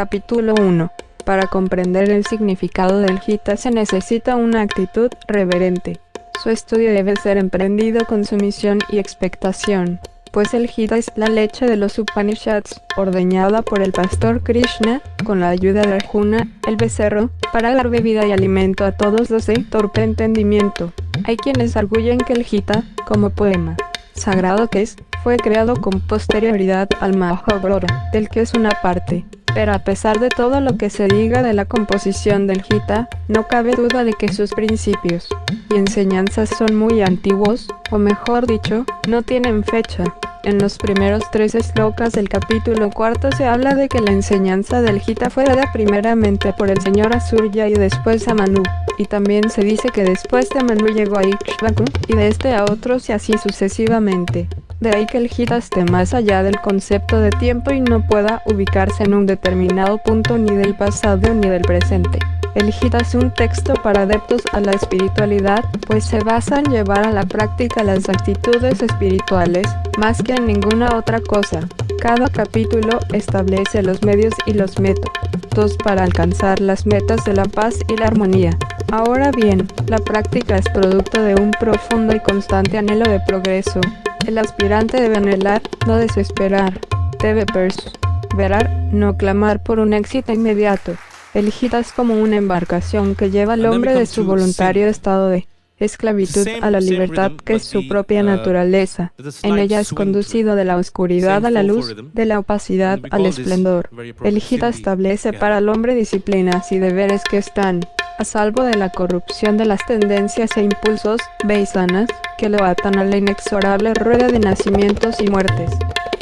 Capítulo 1. Para comprender el significado del Gita se necesita una actitud reverente. Su estudio debe ser emprendido con sumisión y expectación, pues el Gita es la leche de los Upanishads, ordeñada por el pastor Krishna, con la ayuda de Arjuna, el becerro, para dar bebida y alimento a todos los de torpe entendimiento. Hay quienes arguyen que el Gita, como poema sagrado que es, fue creado con posterioridad al Mahabharata, del que es una parte. Pero a pesar de todo lo que se diga de la composición del Gita, no cabe duda de que sus principios y enseñanzas son muy antiguos, o mejor dicho, no tienen fecha. En los primeros 3 slokas del capítulo 4 se habla de que la enseñanza del Gita fue dada primeramente por el señor Asurya y después a Manu, y también se dice que después de Manu llegó a Ikshvaku, y de este a otros y así sucesivamente. De ahí que el Gita esté más allá del concepto de tiempo y no pueda ubicarse en un determinado punto ni del pasado ni del presente. El Gita es un texto para adeptos a la espiritualidad, pues se basa en llevar a la práctica las actitudes espirituales, más que en ninguna otra cosa. Cada capítulo establece los medios y los métodos para alcanzar las metas de la paz y la armonía. Ahora bien, la práctica es producto de un profundo y constante anhelo de progreso. El aspirante debe anhelar, no desesperar. Debe perseverar, no clamar por un éxito inmediato. El Gita es como una embarcación que lleva al hombre de su voluntario estado de esclavitud a la libertad que es su propia naturaleza. En ella es conducido de la oscuridad a la luz, de la opacidad al esplendor. El Gita establece para el hombre disciplinas y deberes que están a salvo de la corrupción de las tendencias e impulsos beisanas que lo atan a la inexorable rueda de nacimientos y muertes.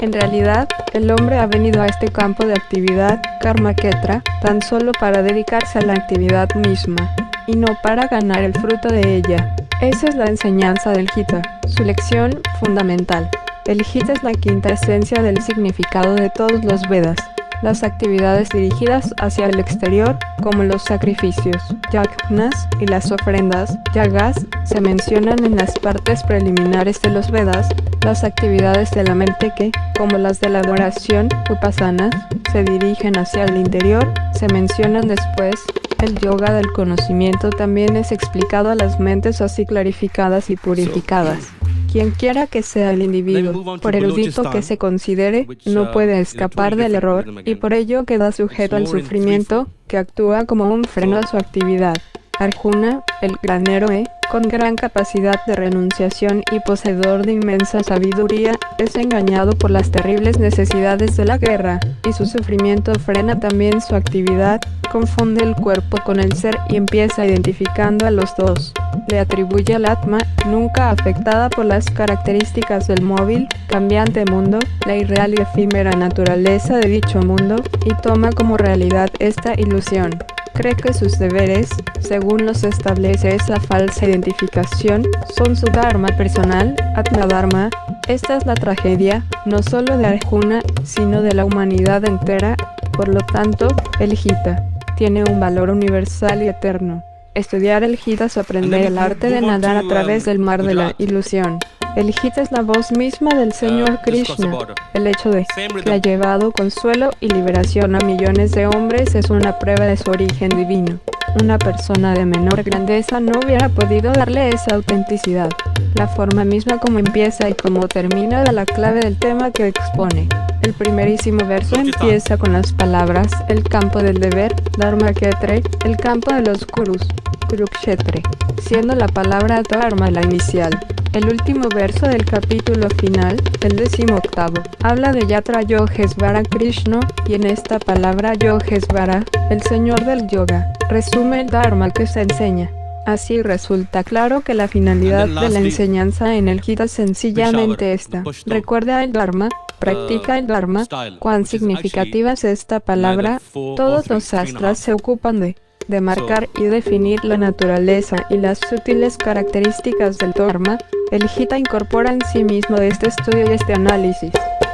En realidad, el hombre ha venido a este campo de actividad, Karmaketra, tan solo para dedicarse a la actividad misma, y no para ganar el fruto de ella. Esa es la enseñanza del Gita, su lección fundamental. El Gita es la quinta esencia del significado de todos los Vedas. Las actividades dirigidas hacia el exterior, como los sacrificios, yajnas, y las ofrendas, yagas, se mencionan en las partes preliminares de los Vedas. Las actividades de la mente que, como las de la adoración, upasanas, se dirigen hacia el interior, se mencionan después. El yoga del conocimiento también es explicado a las mentes así clarificadas y purificadas. Quien quiera que sea el individuo, por erudito que se considere, no puede escapar del error, y por ello queda sujeto al sufrimiento, que actúa como un freno a su actividad. Arjuna, el gran héroe, con gran capacidad de renunciación y poseedor de inmensa sabiduría, es engañado por las terribles necesidades de la guerra, y su sufrimiento frena también su actividad, confunde el cuerpo con el ser y empieza identificando a los dos. Le atribuye al Atma, nunca afectada por las características del móvil, cambiante mundo, la irreal y efímera naturaleza de dicho mundo, y toma como realidad esta ilusión. Cree que sus deberes, según los establece esa falsa identificación, son su dharma personal, Atma Dharma. Esta es la tragedia, no solo de Arjuna, sino de la humanidad entera. Por lo tanto, el Gita tiene un valor universal y eterno. Estudiar el Gita es aprender el arte de nadar a través del mar de la ilusión. El Gita es la voz misma del Señor Krishna. El hecho de que ha llevado consuelo y liberación a millones de hombres es una prueba de su origen divino. Una persona de menor grandeza no hubiera podido darle esa autenticidad. La forma misma como empieza y como termina da la clave del tema que expone. El primerísimo verso empieza con las palabras el campo del deber, Dharmaketra, el campo de los Kurus, Kurukshetra, siendo la palabra Dharma la inicial. El último verso del capítulo final, el 18º, habla de Yatra Yogesvara Krishna, y en esta palabra Yogesvara, el señor del yoga, resume el Dharma que se enseña. Así resulta claro que la finalidad de la enseñanza en el Gita es sencillamente esta: recuerda el Dharma, practica el Dharma. Cuán significativa es esta palabra. Todos los sastras se ocupan de marcar y definir la naturaleza y las sutiles características del Dharma. El Gita incorpora en sí mismo este estudio y este análisis.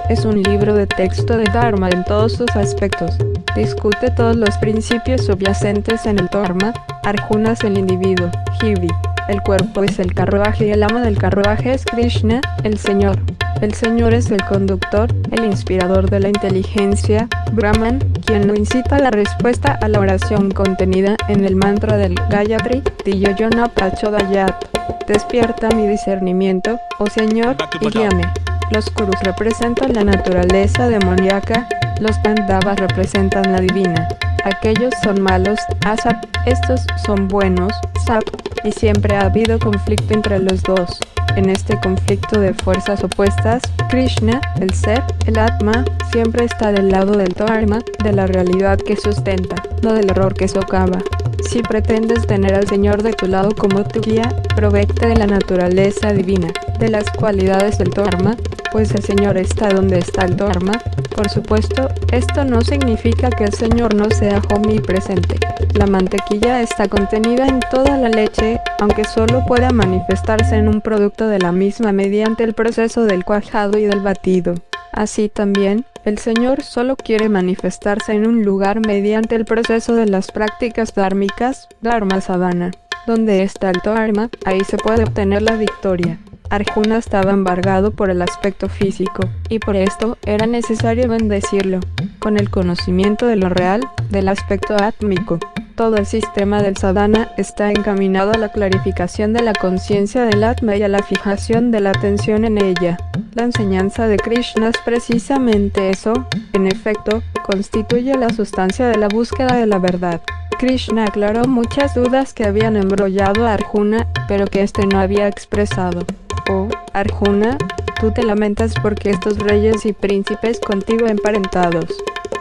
Es un libro de texto de Dharma en todos sus aspectos. Discute todos los principios subyacentes en el Dharma. Arjuna es el individuo, Jivi. El cuerpo es el carruaje y el amo del carruaje es Krishna, el Señor. El Señor es el conductor, el inspirador de la inteligencia, Brahman, quien lo incita a la respuesta a la oración contenida en el mantra del Gayatri, Diyoyona Prachodayat. Despierta mi discernimiento, oh Señor, y guíame. Los Kurus representan la naturaleza demoníaca, los Pandavas representan la divina. Aquellos son malos, Asap, estos son buenos, Sap, y siempre ha habido conflicto entre los dos. En este conflicto de fuerzas opuestas, Krishna, el ser, el Atma, siempre está del lado del Dharma, de la realidad que sustenta, no del error que socava. Si pretendes tener al Señor de tu lado como tu guía, provéete de la naturaleza divina, de las cualidades del Dharma, pues el Señor está donde está el Dharma. Por supuesto, esto no significa que el Señor no sea omnipresente. La mantequilla está contenida en toda la leche, aunque solo pueda manifestarse en un producto de la misma mediante el proceso del cuajado y del batido. Así también, el Señor solo quiere manifestarse en un lugar mediante el proceso de las prácticas dhármicas, Dharma sadhana. Donde está el Dharma, ahí se puede obtener la victoria. Arjuna estaba embargado por el aspecto físico, y por esto era necesario bendecirlo, con el conocimiento de lo real, del aspecto átmico. Todo el sistema del sadhana está encaminado a la clarificación de la conciencia del Atma y a la fijación de la atención en ella. La enseñanza de Krishna es precisamente eso, en efecto, constituye la sustancia de la búsqueda de la verdad. Krishna aclaró muchas dudas que habían embrollado a Arjuna, pero que éste no había expresado. Oh, Arjuna, tú te lamentas porque estos reyes y príncipes contigo emparentados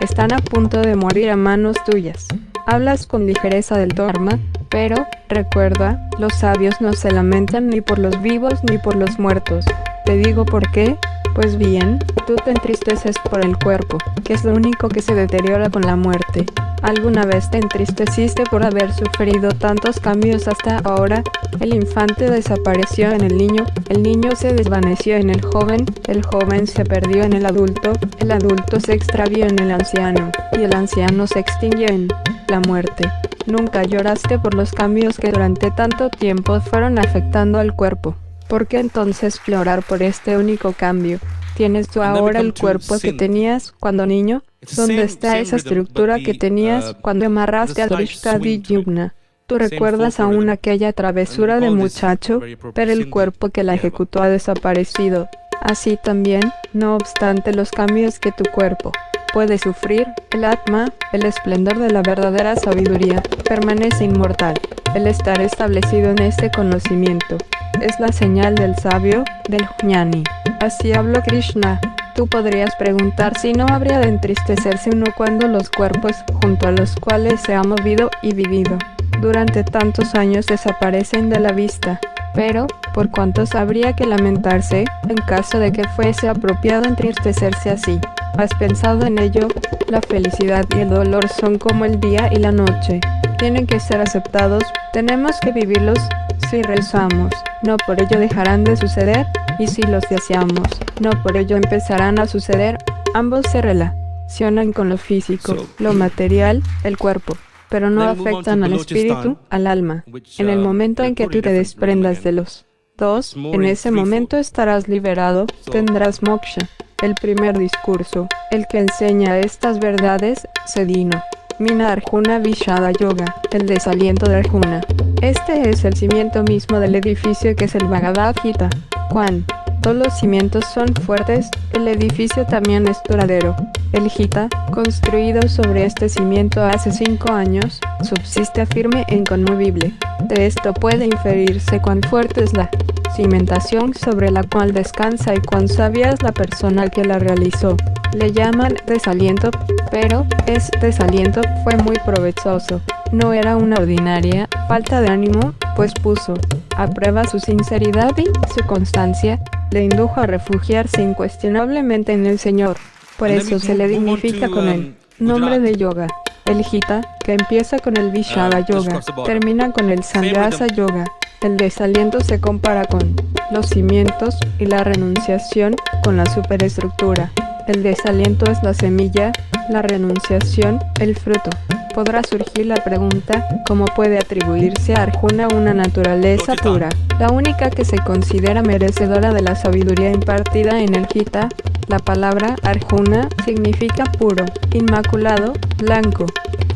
están a punto de morir a manos tuyas. Hablas con ligereza del Dharma, pero, recuerda, los sabios no se lamentan ni por los vivos ni por los muertos. Te digo por qué. Pues bien, tú te entristeces por el cuerpo, que es lo único que se deteriora con la muerte. ¿Alguna vez te entristeciste por haber sufrido tantos cambios hasta ahora? El infante desapareció en el niño se desvaneció en el joven se perdió en el adulto se extravió en el anciano, y el anciano se extinguió en la muerte. Nunca lloraste por los cambios que durante tanto tiempo fueron afectando al cuerpo. ¿Por qué entonces llorar por este único cambio? ¿Tienes tú ahora el cuerpo que tenías cuando niño? ¿Dónde está esa estructura que tenías cuando amarraste a Drishkadi Yumna? Tú recuerdas aún aquella travesura de muchacho, pero el cuerpo que la ejecutó ha desaparecido. Así también, no obstante los cambios que tu cuerpo puede sufrir, el Atma, el esplendor de la verdadera sabiduría, permanece inmortal. El estar establecido en este conocimiento es la señal del sabio, del jnani. Así habló Krishna. Tú podrías preguntar si no habría de entristecerse uno cuando los cuerpos junto a los cuales se ha movido y vivido durante tantos años desaparecen de la vista. Pero, ¿por cuántos habría que lamentarse en caso de que fuese apropiado entristecerse así? ¿Has pensado en ello? La felicidad y el dolor son como el día y la noche. Tienen que ser aceptados, tenemos que vivirlos si rezamos. No por ello dejarán de suceder, y si los deseamos, no por ello empezarán a suceder. Ambos se relacionan con lo físico, lo material, el cuerpo, pero no afectan al espíritu, al alma. En el momento en que tú te desprendas de los dos, en ese momento estarás liberado, tendrás moksha. El primer discurso, el que enseña estas verdades, se vino. Mina Arjuna Vishada Yoga, el desaliento de Arjuna. Este es el cimiento mismo del edificio que es el Bhagavad Gita. Cuando los cimientos son fuertes, el edificio también es duradero. El Gita, construido sobre este cimiento hace 5 años, subsiste firme e inconmovible. De esto puede inferirse cuán fuerte es la cimentación sobre la cual descansa y cuán sabia es la persona que la realizó. Le llaman desaliento, pero ese desaliento fue muy provechoso. No era una ordinaria falta de ánimo, pues puso a prueba su sinceridad y su constancia, le indujo a refugiarse incuestionablemente en el Señor. Por eso se le dignifica con el nombre de yoga. El Gita, que empieza con el Vishada Yoga, termina con el Sannyasa Yoga. El desaliento se compara con los cimientos y la renunciación con la superestructura. El desaliento es la semilla, la renunciación, el fruto. Podrá surgir la pregunta, ¿cómo puede atribuirse a Arjuna una naturaleza pura, la única que se considera merecedora de la sabiduría impartida en el Gita? La palabra Arjuna significa puro, inmaculado, blanco.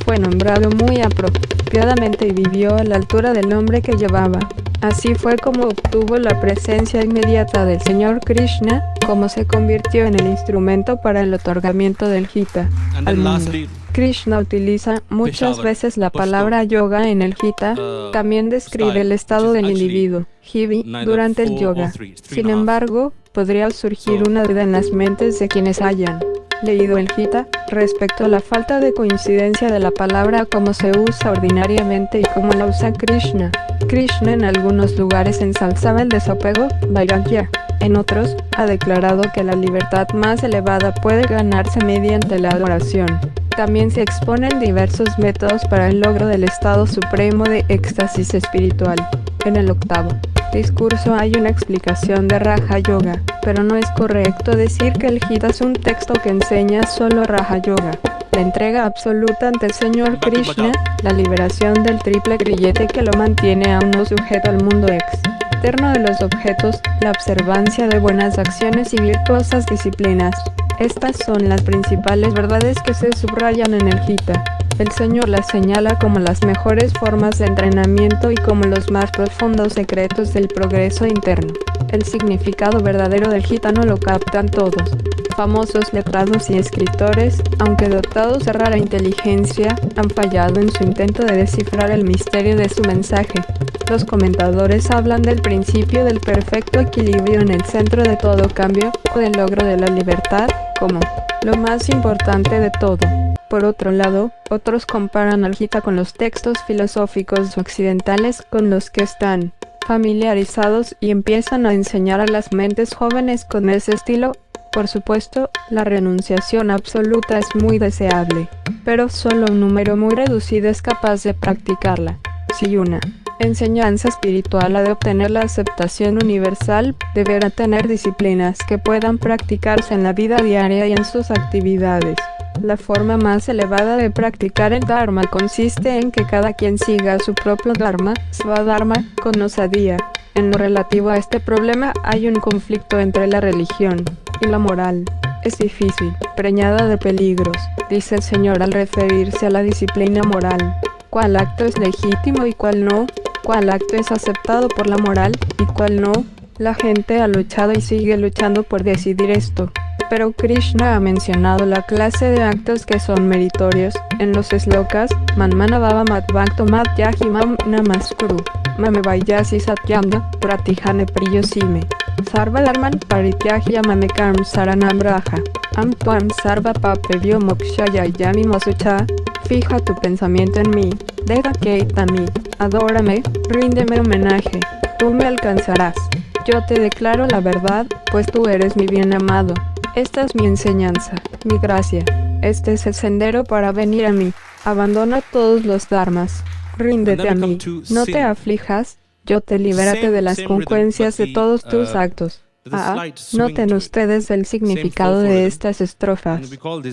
Fue nombrado muy apropiadamente y vivió a la altura del nombre que llevaba. Así fue como obtuvo la presencia inmediata del Señor Krishna, como se convirtió en el instrumento para el otorgamiento del Gita al mundo. Krishna utiliza muchas veces la palabra yoga en el Gita, también describe el estado del individuo, jivi, durante el yoga. Sin embargo, podría surgir una duda en las mentes de quienes hayan leído el Gita, respecto a la falta de coincidencia de la palabra como se usa ordinariamente y como la usa Krishna. Krishna en algunos lugares ensalzaba el desapego, vairagya. En otros, ha declarado que la libertad más elevada puede ganarse mediante la adoración. También se exponen diversos métodos para el logro del estado supremo de éxtasis espiritual. En el octavo discurso hay una explicación de Raja Yoga, pero no es correcto decir que el Gita es un texto que enseña solo Raja Yoga. La entrega absoluta ante el Señor Krishna, la liberación del triple grillete que lo mantiene a uno sujeto al mundo externo de los objetos, la observancia de buenas acciones y virtuosas disciplinas. Estas son las principales verdades que se subrayan en el Gita. El Señor las señala como las mejores formas de entrenamiento y como los más profundos secretos del progreso interno. El significado verdadero del Gita no lo captan todos. Famosos letrados y escritores, aunque dotados de rara inteligencia, han fallado en su intento de descifrar el misterio de su mensaje. Los comentadores hablan del principio del perfecto equilibrio en el centro de todo cambio, o del logro de la libertad, como lo más importante de todo. Por otro lado, otros comparan al Gita con los textos filosóficos occidentales con los que están familiarizados y empiezan a enseñar a las mentes jóvenes con ese estilo. Por supuesto, la renunciación absoluta es muy deseable, pero solo un número muy reducido es capaz de practicarla. Si una enseñanza espiritual ha de obtener la aceptación universal, deberá tener disciplinas que puedan practicarse en la vida diaria y en sus actividades. La forma más elevada de practicar el Dharma consiste en que cada quien siga su propio Dharma, Swadharma, con osadía. En lo relativo a este problema hay un conflicto entre la religión y la moral. Es difícil, preñada de peligros, dice el Señor al referirse a la disciplina moral. ¿Cuál acto es legítimo y cuál no? ¿Cuál acto es aceptado por la moral y cuál no? La gente ha luchado y sigue luchando por decidir esto. Pero Krishna ha mencionado la clase de actos que son meritorios en los slokas Manmana Bhava Madbhakto Madhyahi Mam Namaskuru Mame Vayasi Satyamna Pratihane Priyosime Sarva Dharman Parityahya Mame Karm Saranam Raja Am Tuam Sarva Papevyo Mokshaya Yami Masucha. Fija tu pensamiento en mí, deja que a mí, adórame, ríndeme homenaje, tú me alcanzarás. Yo te declaro la verdad, pues tú eres mi bien amado. Esta es mi enseñanza, mi gracia. Este es el sendero para venir a mí. Abandona todos los dharmas. Ríndete a mí. No te aflijas. Yo te libérate de las consecuencias de todos tus actos. Noten ustedes el significado de estas estrofas.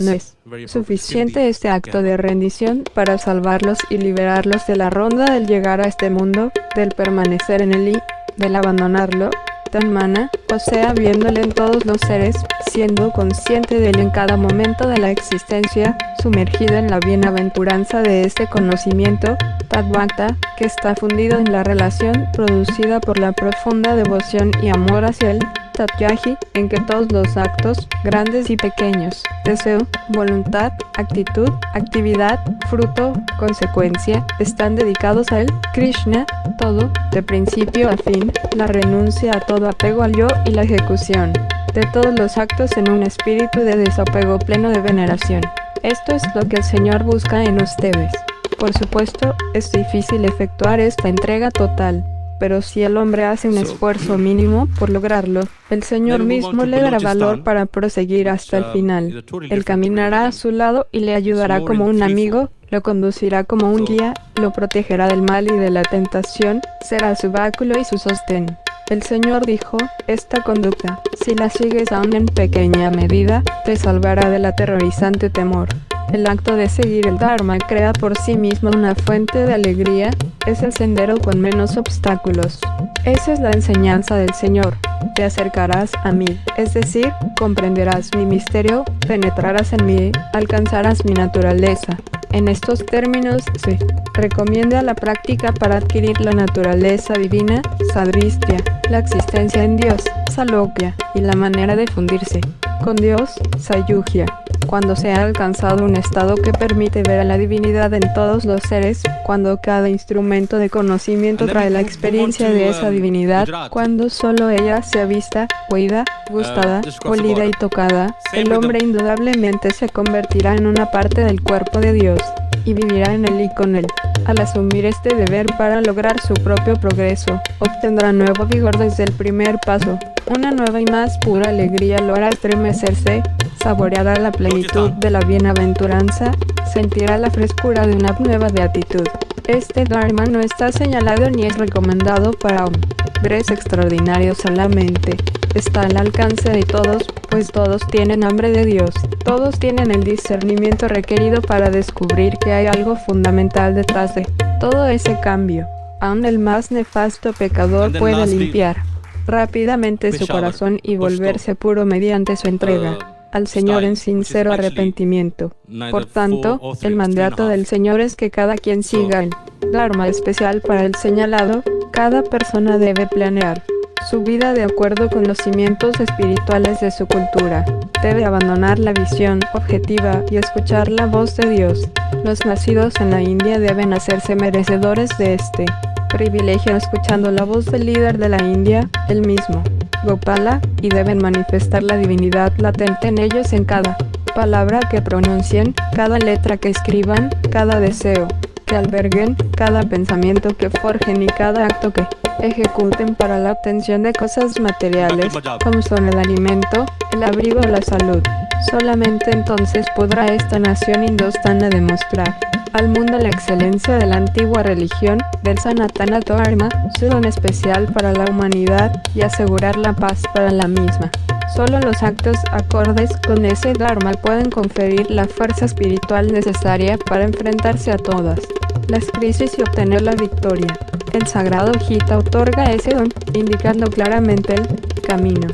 No es suficiente este acto de rendición para salvarlos y liberarlos de la ronda del llegar a este mundo, del permanecer en él y del abandonarlo. Tanmana, o sea, viéndole en todos los seres, siendo consciente de él en cada momento de la existencia, sumergido en la bienaventuranza de este conocimiento, Tadvakta, que está fundido en la relación producida por la profunda devoción y amor hacia él, Tatyahi, en que todos los actos, grandes y pequeños, deseo, voluntad, actitud, actividad, fruto, consecuencia, están dedicados a él, Krishna, todo, de principio a fin, la renuncia a todo apego al yo y la ejecución de todos los actos en un espíritu de desapego pleno de veneración. Esto es lo que el Señor busca en ustedes. Por supuesto, es difícil efectuar esta entrega total, pero si el hombre hace un esfuerzo mínimo por lograrlo, el Señor mismo le dará valor para proseguir hasta el final. Él caminará a su lado y le ayudará como un amigo, lo conducirá como un guía, lo protegerá del mal y de la tentación, será su báculo y su sostén. El Señor dijo, esta conducta, si la sigues aún en pequeña medida, te salvará del aterrorizante temor. El acto de seguir el Dharma crea por sí mismo una fuente de alegría, es el sendero con menos obstáculos. Esa es la enseñanza del Señor. Te acercarás a mí, es decir, comprenderás mi misterio, penetrarás en mí, alcanzarás mi naturaleza. En estos términos se recomienda la práctica para adquirir la naturaleza divina, sadristya, la existencia en Dios, salokya, y la manera de fundirse con Dios, sayujya. Cuando se ha alcanzado un estado que permite ver a la divinidad en todos los seres, cuando cada instrumento de conocimiento trae la experiencia de esa divinidad, cuando solo ella sea vista, oída, gustada, olida y tocada, el hombre indudablemente se convertirá en una parte del cuerpo de Dios, y vivirá en él y con él. Al asumir este deber para lograr su propio progreso, obtendrá nuevo vigor desde el primer paso. Una nueva y más pura alegría lo hará estremecerse, saboreará la plenitud de la bienaventuranza, sentirá la frescura de una nueva beatitud. Este Dharma no está señalado ni es recomendado para hombres extraordinarios solamente. Está al alcance de todos, pues todos tienen hambre de Dios. Todos tienen el discernimiento requerido para descubrir que hay algo fundamental detrás de todo ese cambio. Aún el más nefasto pecador puede limpiar rápidamente su corazón y volverse puro mediante su entrega al Señor en sincero arrepentimiento. Por tanto, el mandato del Señor es que cada quien siga el Dharma especial para el señalado. Cada persona debe planear su vida de acuerdo con los cimientos espirituales de su cultura. Debe abandonar la visión objetiva y escuchar la voz de Dios. Los nacidos en la India deben hacerse merecedores de este privilegio escuchando la voz del líder de la India, el mismo Gopala, y deben manifestar la divinidad latente en ellos en cada palabra que pronuncien, cada letra que escriban, cada deseo que alberguen, cada pensamiento que forjen y cada acto que ejecuten para la obtención de cosas materiales, como son el alimento, el abrigo o la salud. Solamente entonces podrá esta nación hindustana demostrar al mundo la excelencia de la antigua religión, del Sanatana Dharma, su don especial para la humanidad, y asegurar la paz para la misma. Solo los actos acordes con ese Dharma pueden conferir la fuerza espiritual necesaria para enfrentarse a todas las crisis y obtener la victoria. El sagrado Gita otorga ese don, indicando claramente el camino.